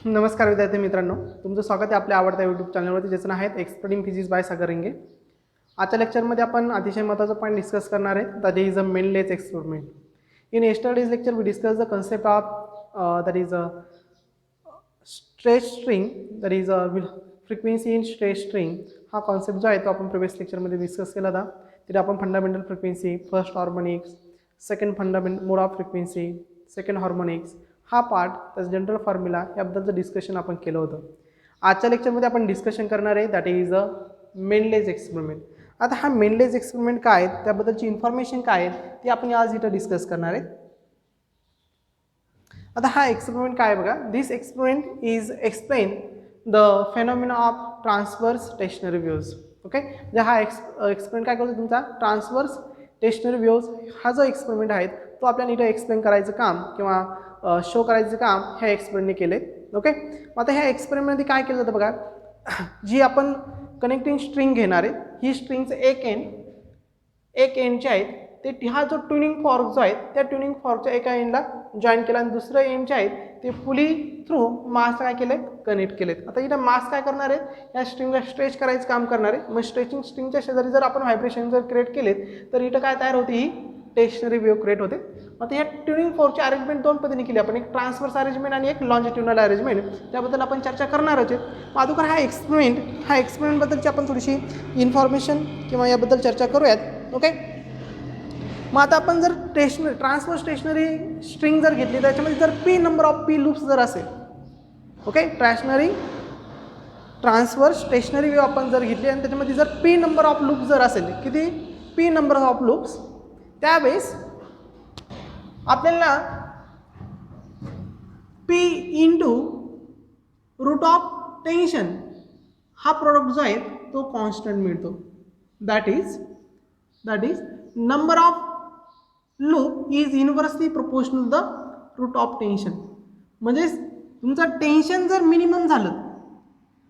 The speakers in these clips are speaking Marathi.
नमस्कार विद्यार्थी मित्रांनो, तुमचं स्वागत आहे आपल्या आवडत्या यूट्यूब चॅनलवरती, ज्याचं नाव आहे exploring physics by Sagar Ringe. आजच्या लेक्चरमध्ये आपण अतिशय महत्त्वाचा पॉईंट डिस्कस करणार आहे, that is a Melde's experiment. In yesterday's lecture we discuss the concept of that is a stretch string, that is a frequency in stretch string. हा कॉन्सेप्ट जो आहे तो आपण प्रिव्हियस लेक्चरमध्ये डिस्कस केला होता. तिथे आपण fundamental frequency, first harmonics, second fundamental mode of frequency, second harmonics, हा पार्ट त्याचं जनरल फॉर्म्युला याबद्दलचं डिस्कशन आपण केलं होतं. आजच्या लेक्चरमध्ये आपण डिस्कशन करणार आहे that is a Melde's experiment. आता हा मेनलेस एक्सपेरिमेंट काय आहे, त्याबद्दलची इन्फॉर्मेशन काय आहे ती आपण आज इथं डिस्कस करणार आहे. आता हा एक्सपेरिमेंट काय आहे बघा. This experiment is explain the phenomena of transverse stationary waves. Okay, म्हणजे हा एक्सपेरिमेंट काय करतो, तुमचा ट्रान्सवर्स स्टेशनरी वेव्हज हा जो एक्सपेरिमेंट आहे तो आपल्याला इथं एक्सप्लेन करायचं काम किंवा शो करायचं काम ह्या एक्सपेरिमेंटने केले. ओके, आता ह्या एक्सपेरिमेंटमध्ये काय केलं जातं बघा, जी आपण कनेक्टिंग स्ट्रिंग घेणार आहे, ही स्ट्रिंगचं एक एंड जे आहेत ते हा जो ट्युनिंग फॉर्क जो आहे त्या ट्युनिंग फॉर्कच्या एका एंडला जॉईन केला आणि दुसरं एंड जे आहेत ते पुली थ्रू मास काय केले, कनेक्ट केलेत. आता इथं मास काय करणार आहे, या स्ट्रिंगला स्ट्रेच करायचं काम करणार आहे. मग स्ट्रेचिंग स्ट्रिंगच्या शेजारी जर आपण व्हायब्रेशन जर क्रिएट केलेत तर इथं काय तयार होते, ही स्टेशनरी वेव्ह क्रिएट होते. आता ह्या ट्युनिंग फॉर्कची अरेंजमेंट दोन पद्धतीने केली आपण, एक ट्रान्सवर्स अरेंजमेंट आणि एक लॉन्जिट्युडनल अरेंजमेंट. त्याबद्दल आपण चर्चा करणारच आहे. मग अगोदर हा एक्सपेरिमेंटबद्दलची आपण थोडीशी इन्फॉर्मेशन किंवा याबद्दल चर्चा करूयात. ओके, मग आता आपण जर ट्रान्सवर्स स्टेशनरी स्ट्रिंग जर घेतली त्याच्यामध्ये जर P number of P loops जर असेल, ओके, ट्रान्सवर्स स्टेशनरी वेव्ह आपण जर घेतली आणि त्याच्यामध्ये जर पी नंबर ऑफ लूप्स जर असेल, किती पी नंबर ऑफ लूप्स, त्यावेळेस आपल्याला P into root of tension हा प्रोडक्ट जो आहे तो कॉन्स्टंट मिळतो. That is number of loop is inversely proportional the root of tension. म्हणजे तुमचं टेन्शन जर मिनिमम झालं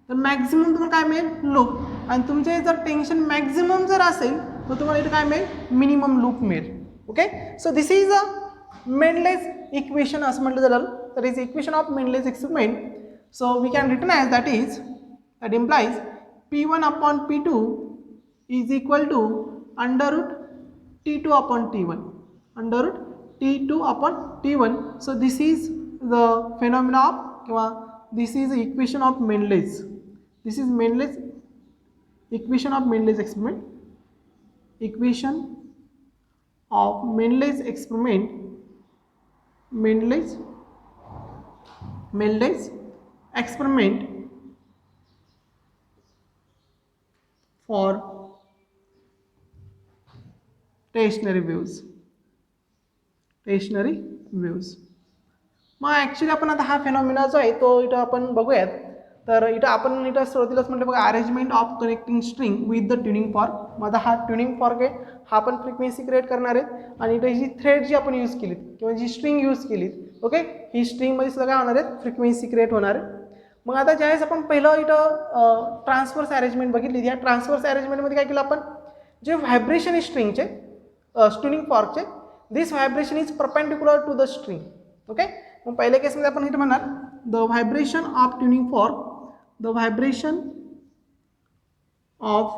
तर मॅक्झिमम तुम्हाला काय मिळेल, लूप. आणि तुमचे जर टेन्शन मॅक्झिमम जर असेल तर तुम्हाला इथे काय मिळेल, मिनिमम लूप मिळेल. Okay, so this is a Melde's equation असं म्हटलं जातं. That is equation of Melde's experiment. So we can written as that implies P1 upon P2 is equal to under root T2 upon T1. Under root T2 upon T1. So this is the phenomena of, this is the equation of Mendel's. This is Mendel's equation of Mendel's experiment. Equation of Mendel's experiment. Mendel's experiment for stationary waves. मग ॲक्च्युली आपण आता हा फेनॉमिना जो आहे तो इथं आपण बघूयात. तर इथं सुरुवातीलाच म्हटलं बघा, arrangement of connecting string with the tuning fork. मग आता हा ट्युनिंग फॉर्क आहे, हा आपण फ्रिक्वेन्सी क्रिएट करणार आहे आणि इथं जी थ्रेड जी आपण यूज केलीत किंवा जी स्ट्रिंग यूज केलीत, ओके, ही स्ट्रिंगमध्ये सुद्धा काय होणार आहे, फ्रिक्वेन्सी क्रिएट होणार आहे. मग आता ज्यावेळेस आपण पहिलं इथं ट्रान्सवर्स अरेंजमेंट बघितली, या ट्रान्सवर्स अरेंजमेंटमध्ये काय केलं आपण, जे व्हायब्रेशन आहे स्ट्रिंगचे, ट्युनिंग फॉर्कचे, this vibration is perpendicular to the string. Okay, मग पहिल्या केसमध्ये आपण इथं म्हणणार the vibration of tuning fork, the vibration of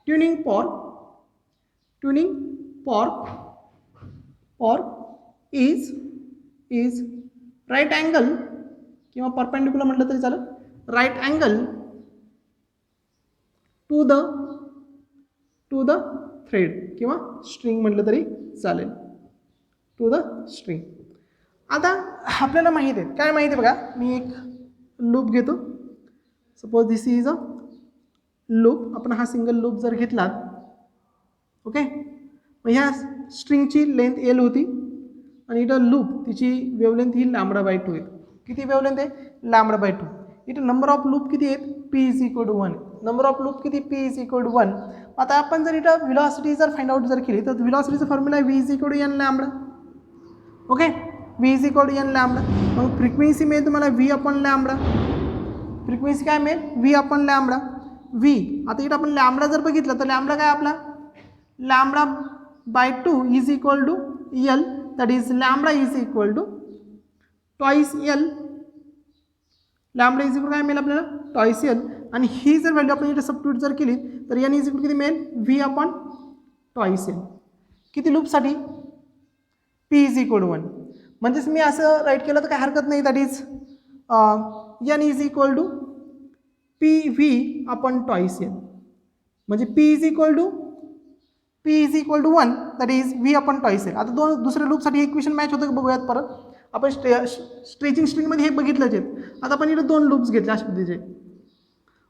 tuning fork is right angle किंवा परपेंडिक्युलर म्हटलं तरी चालेल, right angle to the thread किंवा स्ट्रिंग म्हटलं तरी चालेल, टू द स्ट्रिंग. आता आपल्याला माहिती आहे, काय माहिती आहे बघा, मी एक लूप घेतो. Suppose this is a loop. आपण हा सिंगल लूप जर घेतला, ओके, मग ह्या स्ट्रिंगची लेंथ एल होती आणि इथं लूप तिची वेवलेंथ ही λ/2 आहे. किती वेवलेंथ आहे, λ/2. इथं नंबर ऑफ लूप किती आहेत, p is equal to 1. Number of loop किती, p इज इक्वल टू 1. आता आपण जर इथं व्हेलॉसिटी जर फाइंड आउट जर केली तर व्हेलॉसिटीचा फॉर्म्युला आहे v is equal to n lambda. Okay, v is equal to n lambda. मग फ्रिक्वेन्सी मिळेल तुम्हाला v अपॉन लॅम्बडा. फ्रिक्वेन्सी काय मिळेल, v अपॉन लॅम्बडा. v, आता इथं आपण लॅम्बडा जर बघितलं तर लॅम्बडा काय आपला, λ/2 is equal to l. That is lambda is equal to twice l lambda is equal काय मिळेल आपल्याला टॉईस एल आणि ही जर व्हॅल्यू आपण इथे सबस्टिट्यूट जर केली तर एन इज इक्वल किती मिळेल व्ही अपॉन टॉईस एल किती लूपसाठी पी इज इक्वल 1 म्हणजेच मी असं राईट केलं तर काय हरकत नाही that is N is equal to P V upon twice L म्हणजे P is equal to 1 that is V upon twice L. आता दुसऱ्या लूपसाठी इक्वेशन मॅच होतं का बघूयात परत. आपण स्ट्रेचिंग स्ट्रिंगमध्ये हे बघितलंच आहेत. आता आपण इथे 2 लूप्स घेतले अशा पद्धतीचे.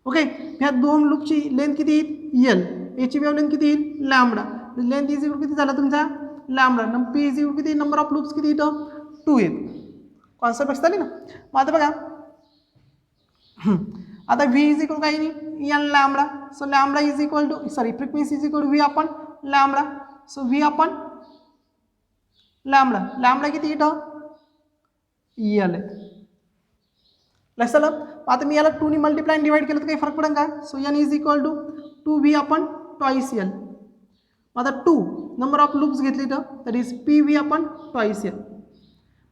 ओके ह्या 2 लूपची लेंथ किती येईल एल याची वेव्ह लेंथ किती येईल लॅम्बडा लेंथ इज इक्वल किती झाला तुमचा लॅम्बडा पी इज इक्वल किती नंबर ऑफ लूप्स किती इथं 2 येत कॉन्सेप्ट लक्षात आली ना. मग आता बघा आता व्ही इज इक्वल काही नाही N lambda so lambda is equal to sorry frequency is equal to V upon lambda so V upon lambda किती इथं एल आहे लक्षात आलं. आता मी याला 2 ने मल्टिप्लाय डिवाइड केलं तर काही फरक पडेल का so N is equal to 2 V upon twice L. आता 2 नंबर ऑफ लूप्स घेतली तर that is P V upon twice L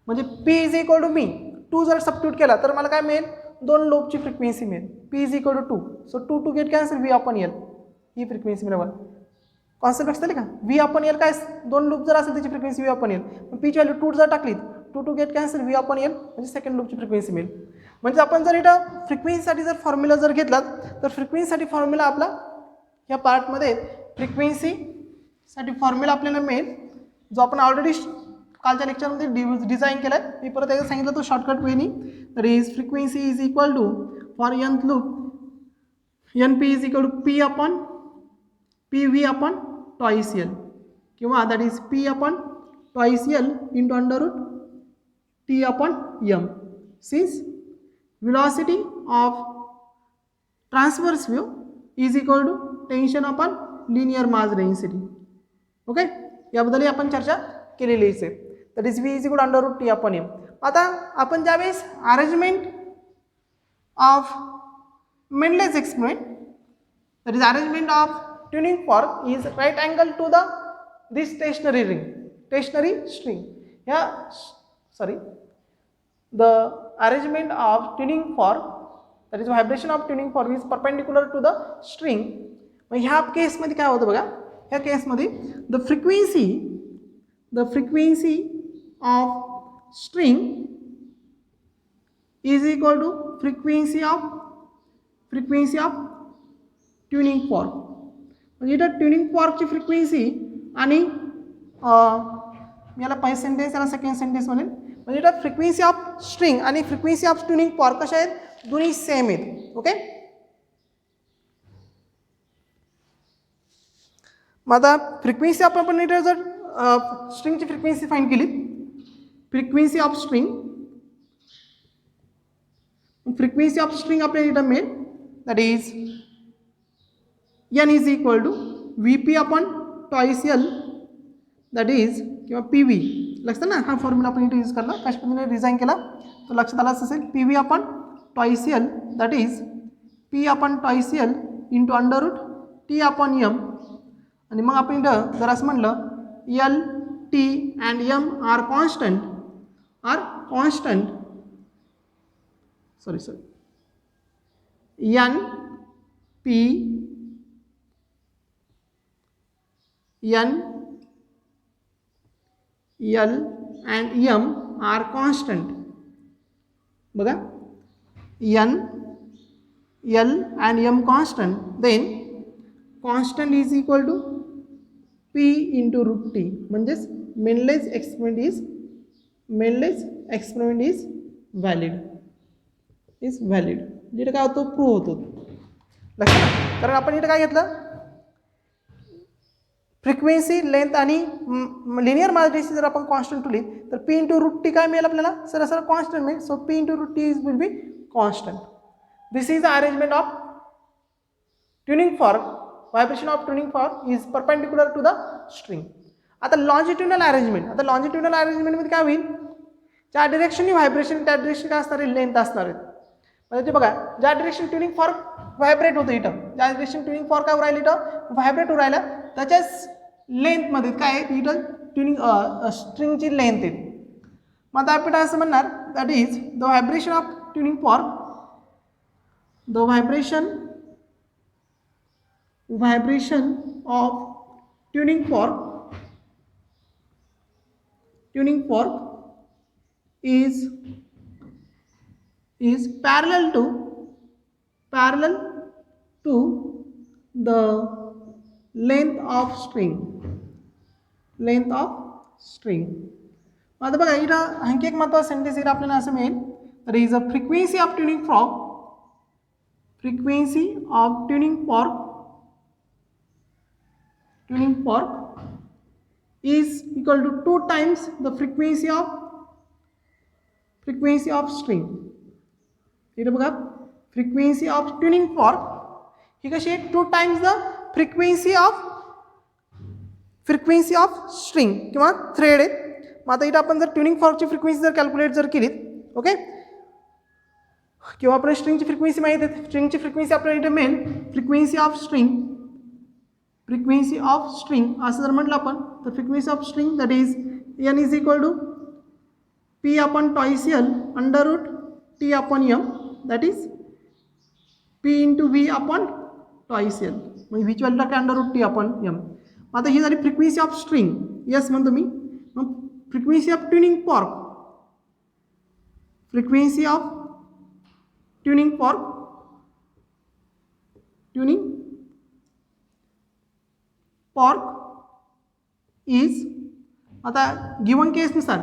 म्हणजे पी इज इक्वल टू मी 2 जर सबस्टिट्यूट केला तर मला काय मिळेल 2 लूपची फ्रिक्वेन्सी मिळेल P is equal to 2 so 2 get cancel V upon L ही फ्रिक्वेन्सी मिळेल. कॉन्सेप्ट लक्षात आली का व्ही अपॉन एल काय 2 लूप जर असेल त्याची फ्रिक्वेन्सी व्ही अपॉन एल पीची व्हॅल्यू 2 जर टाकली 2 get cancel V upon L म्हणजे सेकंड लूपची फ्रिक्वेन्सी मिळेल. म्हणजे आपण जर इथं फ्रिक्वेन्सीसाठी जर फॉर्म्युला जर घेतला तर फ्रिक्वेन्सीसाठी फॉर्म्युला आपला ह्या पार्टमध्ये फ्रिक्वेन्सीसाठी फॉर्म्युला आपल्याला मिळेल जो आपण ऑलरेडी कालच्या लेक्चरमध्ये डिझाईन केला आहे. मी परत एकदा सांगितलं तो शॉर्टकट वेनी तर is frequency is equal to for nth loop N P is equal to P upon P V upon twice L किंवा that is P upon twice L into under root T upon M since velocity of transverse wave is equal to tension upon linear mass density. Okay याबद्दल आपण चर्चा केलेली आहे. That is V is equal under root T upon M. आता आपण ज्यावेळेस arrangement of Melde's experiment that is arrangement of tuning fork is right angle to the this stationary string या sorry the arrangement of tuning fork that is vibration of tuning fork is perpendicular to the string. मग ह्या केसमध्ये काय होतं बघा ह्या केसमध्ये the frequency of string is equal to frequency of tuning fork. म्हणजे इथं ट्युनिंग फॉर्कची फ्रिक्वेन्सी आणि याला पहिला सेंटेन्स याला सेकंड सेंटेन्स म्हणेल म्हणजे इथं फ्रिक्वेन्सी ऑफ स्ट्रिंग आणि फ्रिक्वेन्सी ऑफ ट्युनिंग फॉर्क कशा आहेत दोन्ही सेम आहेत. ओके मग आता फ्रिक्वेन्सी आपण इथं जर स्ट्रिंगची फ्रिक्वेन्सी फाइंड केली फ्रिक्वेन्सी ऑफ स्ट्रिंग आपल्याला इथं मिळेल that is N is equal to V P upon twice L that is किंवा पी व्ही लक्षात ना हा फॉर्म्युला आपण इथे यूज करला कशा पद्धतीने डिझाईन केला तो लक्षात आलाच असेल P V upon twice L that is P upon twice L into under root T upon M आणि मग आपण इथं जर असं म्हणलं L T and M are constant N P N L and M are constant. बघा N, L and M constant. Then constant is equal to P into root T. म्हणजेच Mendel's experiment is valid. इथे काय होतो प्रूव्ह होतो लक्षात. कारण आपण इथे काय घेतलं फ्रिक्वेन्सी लेंथ आणि लिनियर मास डेन्सिटी जर आपण कॉन्स्टंट ठेवली तर पी इंटू रूट टी काय मिळेल आपल्याला सर कॉन्स्टंट मिळेल. So P into root T will be constant. This is the arrangement of tuning fork. Vibration of tuning fork is perpendicular to the string. आता लॉन्जिट्युडनल अरेंजमेंटमध्ये काय होईल ज्या डिरेक्शननी व्हायब्रेशन त्या डिरेक्शन काय असणार आहे लेंथ असणार आहे. म्हणजे ते बघा ज्या डिरेक्शन ट्युनिंग फॉर्क व्हायब्रेट होतं इथं ज्या डिरेक्शन ट्युनिंग फॉर्क काय राहिलं इथं व्हायब्रेट होऊ राहिला त्याच्याच लेंथमध्ये काय इथं ट्युनिंग स्ट्रिंगची लेंथ आहे. मग आता आपण असं म्हणणार that is the vibration of tuning fork the vibration of tuning fork is parallel to the length of string. आता बघा इथं आणखी एक महत्त्वाचं सेंटेन्स इथं आपल्याला असं मिळेल, तर is a frequency of tuning fork is equal to 2 times the frequency of string. इथं बघा फ्रिक्वेन्सी ऑफ ट्युनिंग फॉर्क ही कशी आहे, 2 times the frequency of string किंवा थ्रेड आहे. मग आता इथं आपण जर ट्युनिंग फॉर्कची फ्रिक्वेन्सी जर कॅल्क्युलेट जर केली, ओके, किंवा आपल्याला स्ट्रिंगची फ्रिक्वेन्सी माहिती आहे, स्ट्रिंगची फ्रिक्वेन्सी आपल्याला इथे मिळेल फ्रिक्वेन्सी ऑफ स्ट्रिंग असं जर म्हटलं आपण, तर frequency of string that is n is equal to p upon twice l under root t upon m, that is p into v upon twice l, म्हणजे व्हीची व्हॅल्यू टाकली under root t upon m. आता ही झाली फ्रिक्वेन्सी ऑफ स्ट्रिंग, यस म्हणतो मी. मग frequency of tuning fork is, आता गिवन केसनुसार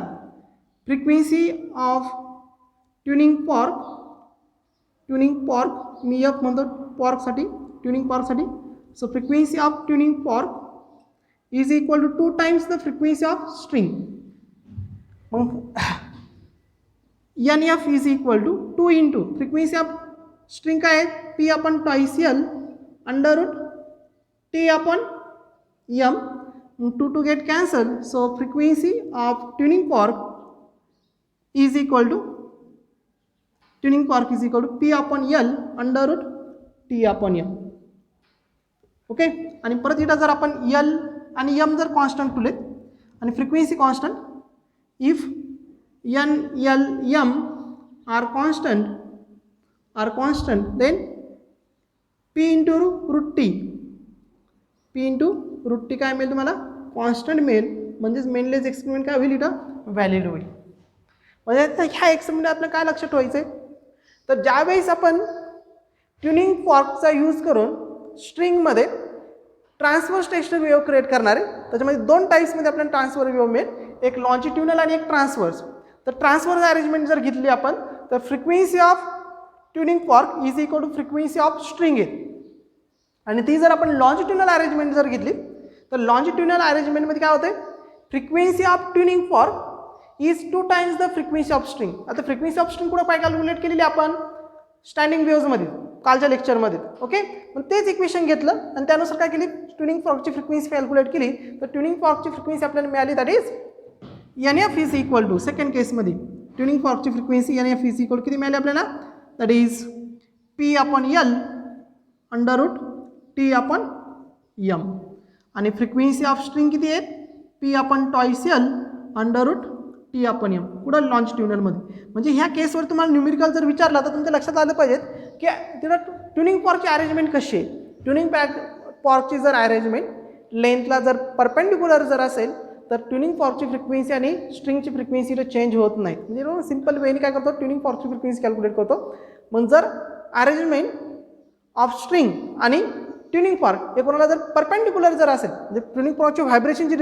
फ्रिक्वेन्सी ऑफ ट्युनिंग फॉर्क मी एफ म्हणतो ट्युनिंग पॉर्कसाठी. So frequency of tuning fork is equal to 2 times the frequency of string. मग N F is equal to 2 into frequency of string काय आहे, P upon twice L under root T upon M. 2 get cancelled, so frequency of tuning fork is equal to P upon L under root T upon M. Okay, आणि परत इथं जर आपण L आणि M जर कॉन्स्टंट ठेवले आणि frequency constant, if N L M are constant then P into root T काय मिळेल तुम्हाला, कॉन्स्टंट मिळेल. म्हणजेच मेनलेस एक्सपेरिमेंट काय होईल, इथं व्हॅलिड होईल. म्हणजे ह्या एक्सपेरिमेंट आपल्याला काय लक्षात ठेवायचं आहे, तर ज्यावेळेस आपण ट्युनिंग फॉर्कचा यूज करून स्ट्रिंगमध्ये ट्रान्सव्हर्स टेक्स्चर वेव्ह क्रिएट करणार आहे, त्याच्यामध्ये 2 टाईप्समध्ये आपल्याला ट्रान्सफर वेव्ह मिळेल, एक लॉन्जिट्युनल आणि एक ट्रान्सव्हर्स. तर ट्रान्सव्हर्स अरेंजमेंट जर घेतली आपण, तर frequency of tuning fork is equal to frequency of string आहे. आणि ती जर आपण लॉन्जिट्युनल अरेंजमेंट जर घेतली, तर लॉन्जिट्युनल अरेंजमेंटमध्ये काय होतं, frequency of tuning fork is 2 times the frequency of string. आता फ्रिक्वेन्सी ऑफ स्ट्रिंग कुठं काय कॅल्क्युलेट केलेली आपण, स्टँडिंग वेव्हजमध्ये कालच्या लेक्चरमध्ये. ओके, मग तेच इक्वेशन घेतलं आणि त्यानुसार काय केली, ट्युनिंग फॉर्कची फ्रिक्वेन्सी कॅल्क्युलेट केली. तर ट्युनिंग फॉर्कची फ्रिक्वेन्सी आपल्याला मिळाली, that is N F is equal to, second केसमध्ये ट्युनिंग फॉर्कची frequency N F is equal किती मिळाली आपल्याला, that is P upon L under root T upon M. आणि फ्रिक्वेन्सी ऑफ स्ट्रिंग किती आहेत, P upon twice L under root T upon M, कुठं लॉन्जिट्युनलमध्ये. म्हणजे ह्या केसवर तुम्हाला न्यूमेरिकल जर विचारला तर तुमच्या लक्षात आलं पाहिजे की तिथं ट्युनिंग फॉर्कची अरेंजमेंट कशी आहे. ट्युनिंग फॉर्कची जर अरेंजमेंट लेंथला जर परपेंडिक्युलर जर असेल, तर ट्युनिंग फॉर्कची फ्रिक्वेन्सी आणि स्ट्रिंगची फ्रिक्वेन्सी तर चेंज होत नाही. म्हणजे सिंपल वेने काय करतो, ट्युनिंग फॉर्कची फ्रिक्वेन्सी कॅल्क्युलेट करतो. मग जर अरेंजमेंट ऑफ स्ट्रिंग आणि ट्युनिंग फॉर्क हे कोणाला जर परपेंडिक्युलर जर असेल, म्हणजे ट्युनिंग फॉर्कची व्हायब्रेशनची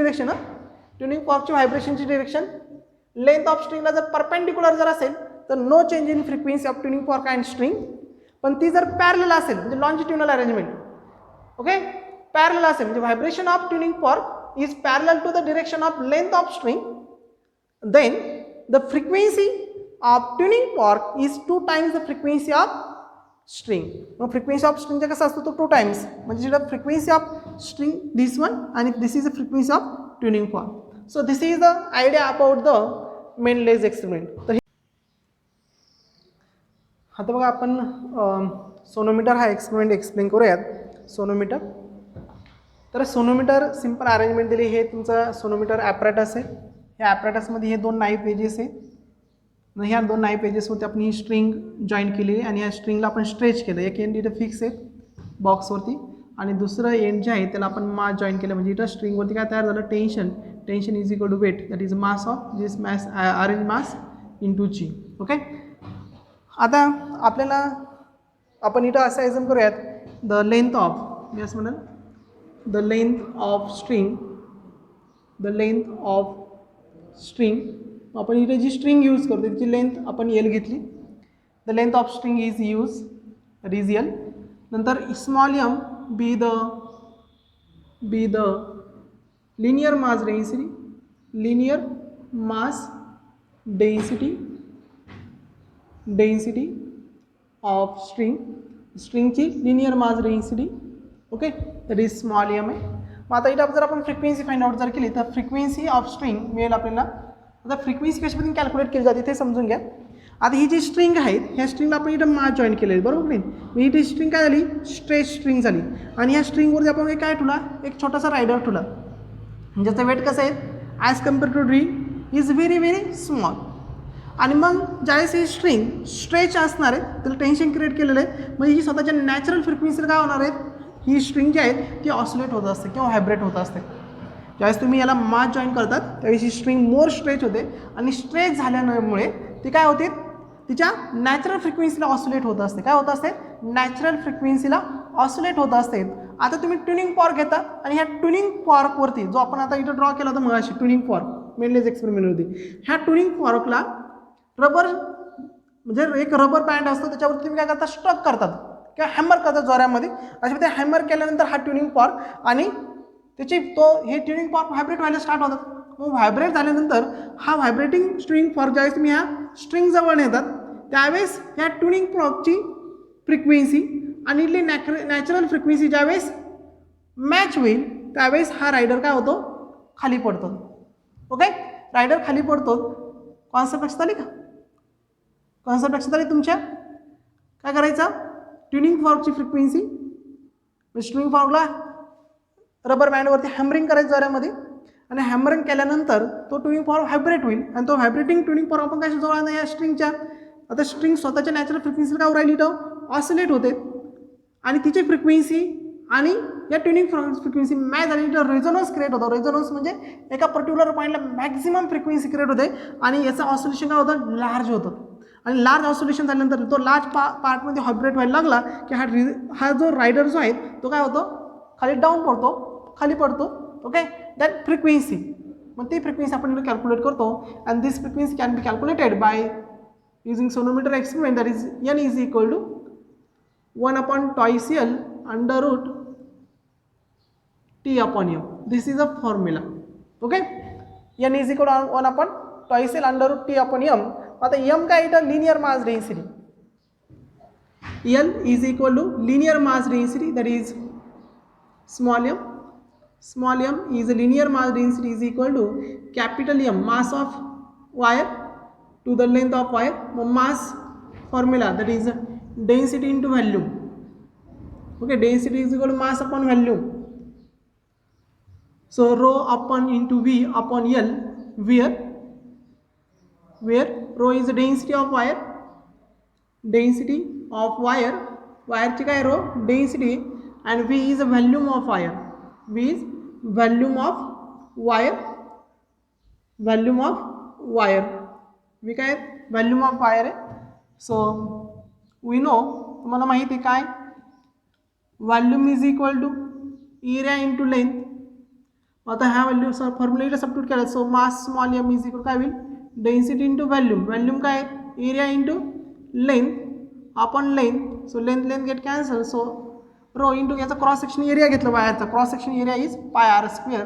डिरेक्शन लेंथ ऑफ स्ट्रिंगला जर परपेंडिक्युलर जर असेल, तर no change in frequency of tuning fork and string. पण ती जर पॅरलल असेल, म्हणजे लॉन्जिट्युनल अरेंजमेंट, ओके, पॅरलल असेल म्हणजे vibration of tuning fork is parallel to the direction of length of string, then the frequency of tuning fork is 2 times the frequency of string. मग फ्रिक्वेन्सी ऑफ स्ट्रिंगचा कसा असतो तो 2 टाइम्स, म्हणजे जेव्हा frequency of string this one आणि this is the frequency of tuning fork. So this is the idea about the Melde's experiment. तर आता बघा आपण सोनोमीटर हा एक्सपेरिमेंट एक्सप्लेन करूयात. सोनोमीटर, तर सोनोमीटर सिंपल अरेंजमेंट दिली. हे तुमचं सोनोमीटर ॲपरेटस आहे. या ॲपरेटसमध्ये हे 2 नाईफ वेजेस आहे. ह्या दोन नाही पेजेसवरती आपण ही स्ट्रिंग जॉईन केली आणि ह्या स्ट्रिंगला आपण स्ट्रेच केलं. एक एंड इथं फिक्स आहे बॉक्सवरती आणि दुसरं एंड जे आहे त्याला आपण मास जॉईन केलं. म्हणजे इथं स्ट्रिंगवरती काय तयार झालं, tension is equal to weight, that is mass of this mass arrange mass into G. Okay. आता आपल्याला आपण इथं असं ॲझम करूयात, द लेंथ ऑफ यस म्हणून द लेंथ ऑफ स्ट्रिंग आपण इथे जी स्ट्रिंग यूज करतो त्याची लेंथ आपण एल घेतली. The length of string is use that is L. नंतर small M be the linear mass density of स्ट्रिंगची linear mass density. Okay, that is small M आहे. मग आता इथं जर आपण फ्रिक्वेन्सी फाइंड आउट जर केली तर फ्रिक्वेन्सी ऑफ स्ट्रिंग मिळेल आपल्याला. आता फ्रिक्वेन्सी कशा पद्धतीने कॅल्क्युलेट केली जाते ते समजून घ्या. आता ही जी स्ट्रिंग आहेत ह्या स्ट्रिंगला आपण इथं मास जॉईन केलेली बरोबर नाही. मग ही स्ट्रिंग काय झाली, स्ट्रेच स्ट्रिंग झाली आणि ह्या स्ट्रिंगवरती आपण काय ठेवला, एक छोटासा रायडर ठेवला ज्याचं वेट कसं आहे ॲज कम्पेअर टू ड्री इज व्हेरी स्मॉल. आणि मग ज्यावेळेस ही स्ट्रिंग स्ट्रेच असणार आहे त्याला टेन्शन क्रिएट केलेलं आहे, म्हणजे ही स्वतःच्या नॅचरल फ्रिक्वेन्सीला काय होणार आहे, ही स्ट्रिंग जी आहे ती ऑसिलेट होत असते किंवा व्हायब्रेट होत असते. ज्यावेळेस तुम्ही याला मास जॉईन करतात त्यावेळेस ही स्ट्रिंग मोर स्ट्रेच होते आणि स्ट्रेच झाल्यामुळे ती काय होते, तिच्या नॅचरल फ्रिक्वेन्सीला ऑसिलेट होत असते. काय होत असते, नॅचरल फ्रिक्वेन्सीला ऑसिलेट होत असते. आता तुम्ही ट्युनिंग फॉर्क घेता आणि ह्या ट्युनिंग फॉर्कवरती जो आपण आता इथं ड्रॉ केला होता मगाशी ट्युनिंग फॉर्क मेनलेस एक्सपेरिमेंटवरती, ह्या ट्युनिंग फॉर्कला रबर म्हणजे एक रबर बँड असतो त्याच्यावरती तुम्ही काय करता, स्ट्रक करतात किंवा हॅमर करतात जोऱ्यामध्ये. अशा ते हॅमर केल्यानंतर हा ट्युनिंग फॉर्क आणि त्याची हे ट्युनिंग फॉर्क व्हायब्रेट व्हायला स्टार्ट होतात. मग व्हायब्रेट झाल्यानंतर हा व्हायब्रेटिंग स्ट्रिंग फॉर्क ज्यावेळेस तुम्ही ह्या स्ट्रिंग जवळ नेतात त्यावेळेस ह्या ट्युनिंग फॉर्कची फ्रिक्वेन्सी आणि इथली नॅचरल फ्रिक्वेन्सी ज्यावेळेस मॅच होईल त्यावेळेस हा रायडर काय होतो, खाली पडतो. ओके, रायडर खाली पडतो. कॉन्सेप्ट लक्षात आली का, कॉन्सेप्ट लक्षात आली तुमच्या. काय करायचं, ट्युनिंग फॉर्कची फ्रिक्वेन्सी स्ट्रिंग फॉर्कला रबर बँडवरती हॅमरिंग करायचं जोऱ्यामध्ये आणि हॅमरिंग केल्यानंतर तो ट्युनिंग फॉर्क व्हायब्रेट होईल आणि तो व्हायब्रेटिंग ट्युनिंग फॉर्क आपण कशा जवळ आणणार या स्ट्रिंगच्या. आता स्ट्रिंग स्वतःच्या नॅचरल फ्रिक्वेन्सीला काय राहिली तर ऑसिलेट होते आणि तिची फ्रिक्वेन्सी आणि या ट्युनिंग फ्रिक्वेन्सी मॅच झाली तर रेझोनन्स क्रिएट होतो. रेझोनन्स म्हणजे एका पर्टिक्युलर पॉईंटला मॅक्झिमम फ्रिक्वेन्सी क्रिएट होते आणि याचं ऑसिलेशन काय होतं, लार्ज होतं. आणि लार्ज ऑसिलेशन झाल्यानंतर तो लार्ज पार्टमध्ये व्हायब्रेट व्हायला लागला की हा जो रायडर जो आहे तो काय होतो, खाली डाऊन पडतो, खाली पडतो. ओके, दॅट फ्रिक्वेन्सी, मग ती फ्रिक्वेन्सी आपण कॅल्क्युलेट करतो and this frequency can be calculated by using sonometer experiment, that is n is equal to 1 upon twice L under root T upon M. This is a formula. Okay, n is equal to 1 upon twice L under root T upon M. आता M काय आहे, linear mass density. L is equal to linear mass density, that is small m. Small m is a linear mass density is equal to capital M, mass of wire to the length of wire. Mass formula, that is density into volume. Okay, density is equal to mass upon volume. So rho upon into V upon L, where rho is the density of wire, wire ची काय rho density and V is the volume of wire. V is volume of wire. V काय व्हॅल्यूम ऑफ वायर आहे. सो वी नो, तुम्हाला माहिती आहे काय, volume is equal to area into length. आता ह्या व्हॅल्यू फॉर्म्युला इथं सबस्टिट्यूट केला. So mass small M is equal to होईल, डेन्सिटी इंटू व्हॅल्यूम. व्हॅल्यूम काय, area into length upon length. So length get cancel. So rho into याचा क्रॉस सेक्शन एरिया घेतला वायरचा, cross section area is pi R square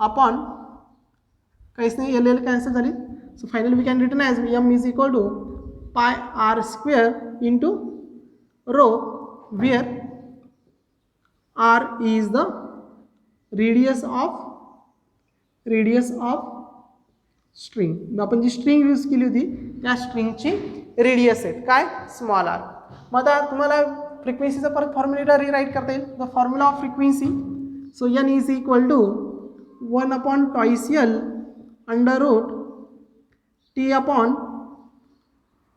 upon काहीच नाही, एल कॅन्सल झाली. So finally we can written as m is equal to pi r square into rho, where r is the radius of string. आपण जी स्ट्रिंग यूज केली होती त्या स्ट्रिंगची रेडियस आहे काय, स्मॉल आर. मग आता तुम्हाला फ्रिक्वेन्सीचा परत फॉर्म्युला रिराईट करता येईल. The formula of frequency, so n is equal to 1 upon twice L under root T upon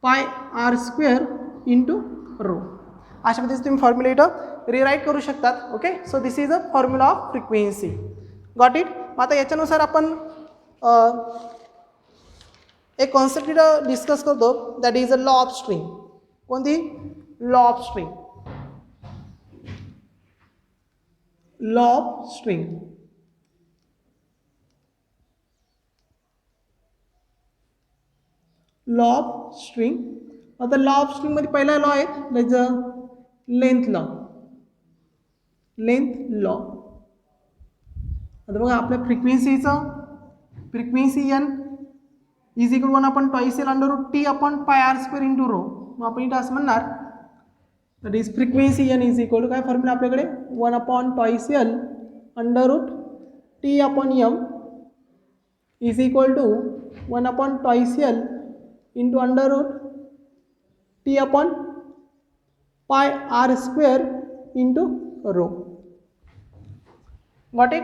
pi R square into rho. अशा पद्धतीने तुम्ही फॉर्म्युला इथं रिराईट करू शकतात. Okay, so this is a formula of frequency. Got it. मग आता याच्यानुसार आपण एक कॉन्सेप्ट इथं डिस्कस करतो, that is a law of string. कोणती? Law of string. Law of string. Law of string. आता लॉ ऑफ स्ट्रिंग मध्ये पहिला लॉ आहे that is a length law. Length law. आता बघा आपल्या फ्रिक्वेन्सीचं frequency N is equal 1/2 under root T upon pi R square into rho. मग आपण इथं असं म्हणणार that is frequency N is equal to काय फॉर्म्युला आपल्याकडे 1/2 under root T upon M is equal to 1/2 into under root T upon pi R square into rho. Got it.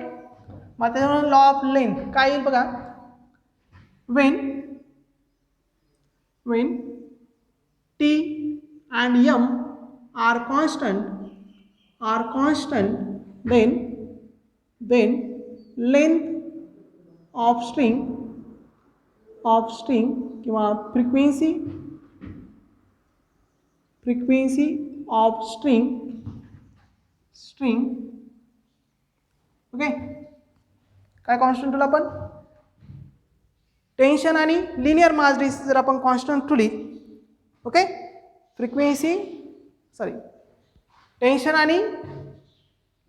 मग त्याच्यामुळे लॉ ऑफ लेंथ काय येईल बघा. when t and m are constant then length of string किंवा frequency of string ओके. काय कॉन्स्टंट ठेवलं आपण? टेन्शन आणि लिनियर मास डेन्सिटी जर आपण कॉन्स्टंट ठेवली. ओके, टेन्शन आणि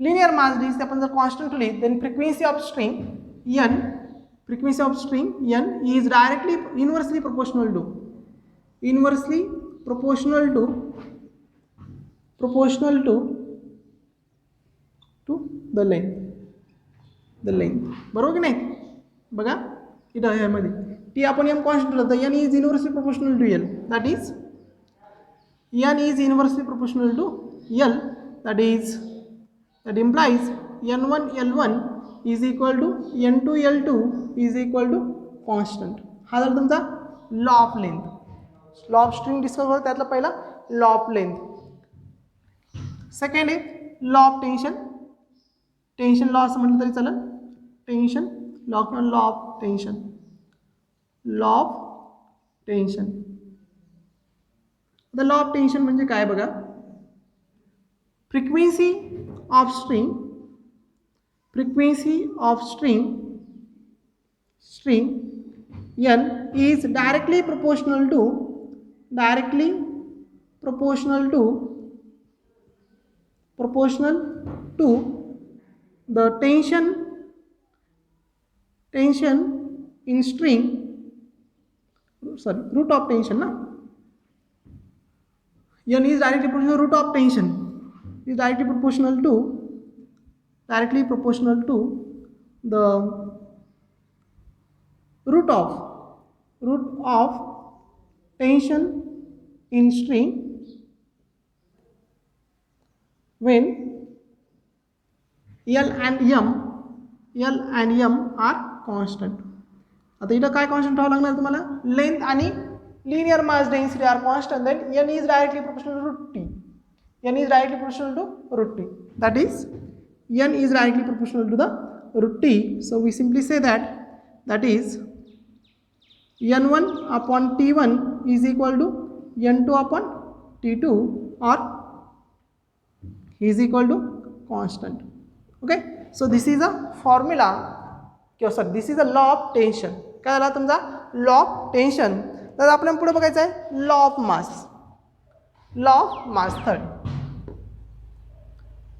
लिनियर मास डेन्सिटी आपण जर कॉन्स्टंट ठेवली then frequency of string n is directly inversely proportional to the length. बरोबर की नाही? बघा इथं यामध्ये टी आपण एम कॉन्स्टंट ठेवलं तर N is inversely proportional to L. That is N is inversely proportional to L. that implies n1 l1 is equal to n2 l2 is equal to constant. हा झाला तुमचा law of length. Law of string discuss होतो त्यातला पहिला लॉ ऑफ लेंथ. सेकंड आहे law of tension. Tension law असं म्हटलं तरी चालेल. टेन्शन लॉ किंवा law of tension. The law of tension म्हणजे काय बघा. Frequency of string n is directly proportional to the tension in string, root of tension na. n is directly proportional to root of tension is directly proportional to the root of tension in string when L and M are constant. आता इथं काय कॉन्स्टंट ठेवावं लागणार तुम्हाला? लेंथ आणि linear mass density are constant. Then n is directly proportional to root t. That is n is directly proportional to the root t. So we simply say that is n1 upon t1 is equal to n2 upon t2 or is equal to constant. Okay, so this is a formula, this is a law of tension. काय झाला तुमचा लॉ ऑफ टेन्शन. तर आपल्याला पुढे बघायचं आहे law of mass. Third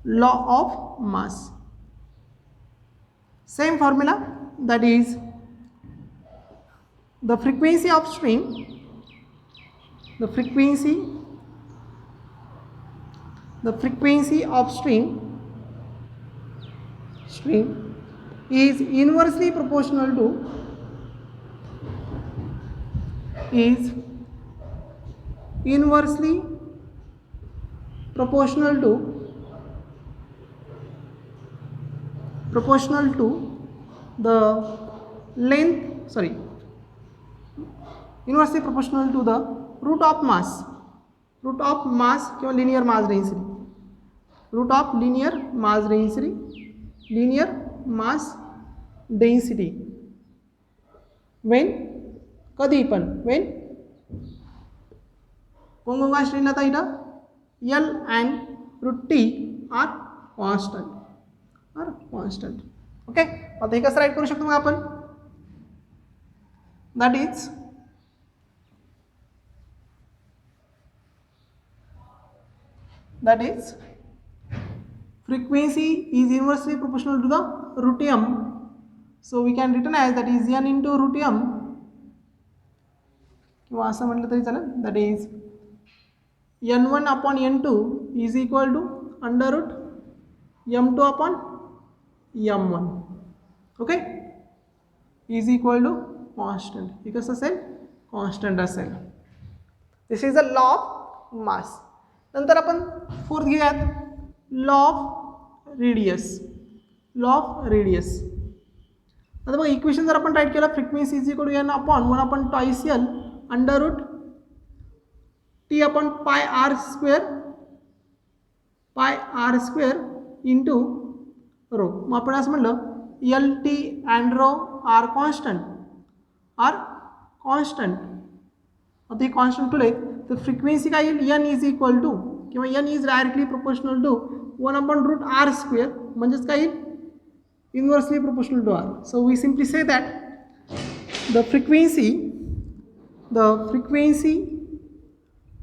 law of mass. Same formula, that is the frequency of string is inversely proportional to the length, inversely proportional to the root of mass किंवा linear mass density, root of linear mass density when कधी पण वेन कोण असलेला आता इथं L and root T are constant. Okay, आता हे कसं राईट करू शकतो मग आपण, that is frequency is inversely proportional to the root m, so we can written as that is n into root m, किंवा असं म्हटलं तरी चालेल, that is n1 upon n2 is equal to under root m2 upon m1. Okay, is equal to constant. हे कसं असेल, कॉन्स्टंट असेल. This is a law of mass. नंतर आपण फोर्थ घेऊयात, लॉ ऑफ रेडियस. आता बघा इक्वेशन जर आपण राईट केलं, frequency is equal to N upon 1 upon twice L under root T upon pi R square into rho. मग आपण असं म्हणलं L T and rho are constant. आता हे कॉन्स्टंट ठेवले तर फ्रिक्वेन्सी काय येईल, एन इज इक्वल टू किंवा N is directly proportional to 1 upon root R square, म्हणजेच काय येईल, inversely proportional to R. So we simply say that the frequency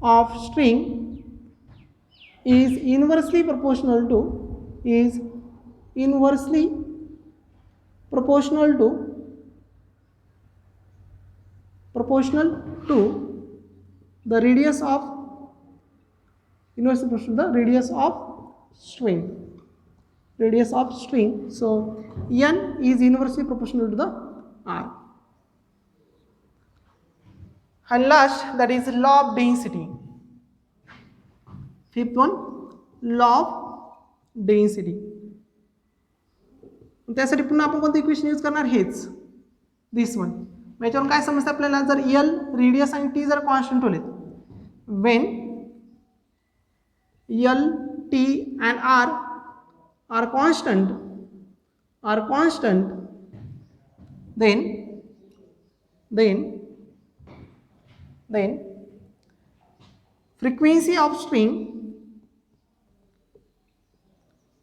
of string is inversely proportional to the radius of string. So n is inversely proportional to the r. And last, that is law of density. Fifth one, law of density. त्यासाठी पुन्हा आपण कोणतं इक्वेशन यूज करणार, हेच दिस वन. याच्यावरून काय समजतं आपल्याला, जर एल रेडियस आणि टी जर कॉन्स्टंट ठेवलेत, when L T and R constant then frequency of string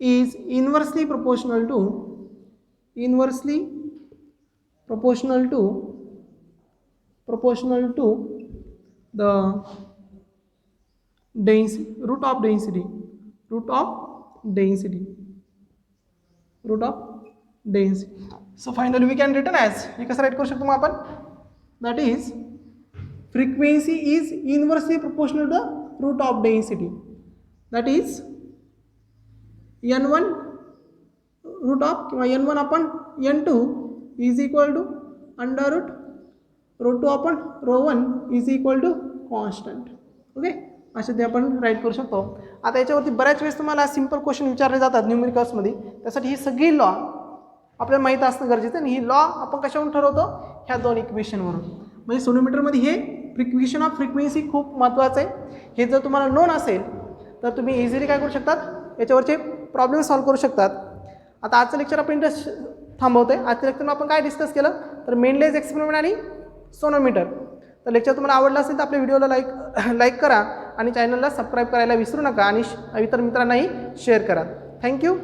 is inversely proportional to the root of density. So finally we can written as, हे कसं राईट करू शकतो मग आपण, that is frequency is inversely proportional to the root of density, that is n1 root of किंवा n1 upon n2 is equal to under root rho 2 upon rho 1 is equal to constant. Okay, असे ते आपण राईट करू शकतो. आता याच्यावरती बऱ्याच वेळेस तुम्हाला सिंपल क्वेश्चन विचारले जातात न्यूमेरिकल्समध्ये, त्यासाठी ही सगळी लॉ आपल्याला माहीत असणं गरजेचं आहे. आणि ही लॉ आपण कशावरून ठरवतो, ह्या दोन इक्वेशनवरून. म्हणजे सोनोमीटरमध्ये हे इक्वेशन ऑफ फ्रिक्वेन्सी खूप महत्त्वाचं आहे. हे जर तुम्हाला नोन असेल तर तुम्ही इझिली काय करू शकतात, याच्यावरचे प्रॉब्लेम सॉल्व्ह करू शकतात. आता आजचं लेक्चर आपण इंटरेस्ट थांबवतो आहे. आजच्या लेक्चरमध्ये आपण काय डिस्कस केलं, तर मेनलेज एक्सपेरिमेंट आणि सोनोमीटर. तर लेक्चर तुम्हाला आवडलं असेल तर आपल्या व्हिडिओला लाईक करा आणि चॅनलला सबस्क्राईब करायला विसरू नका आणि इतर मित्रांनाही शेअर करा. थँक्यू.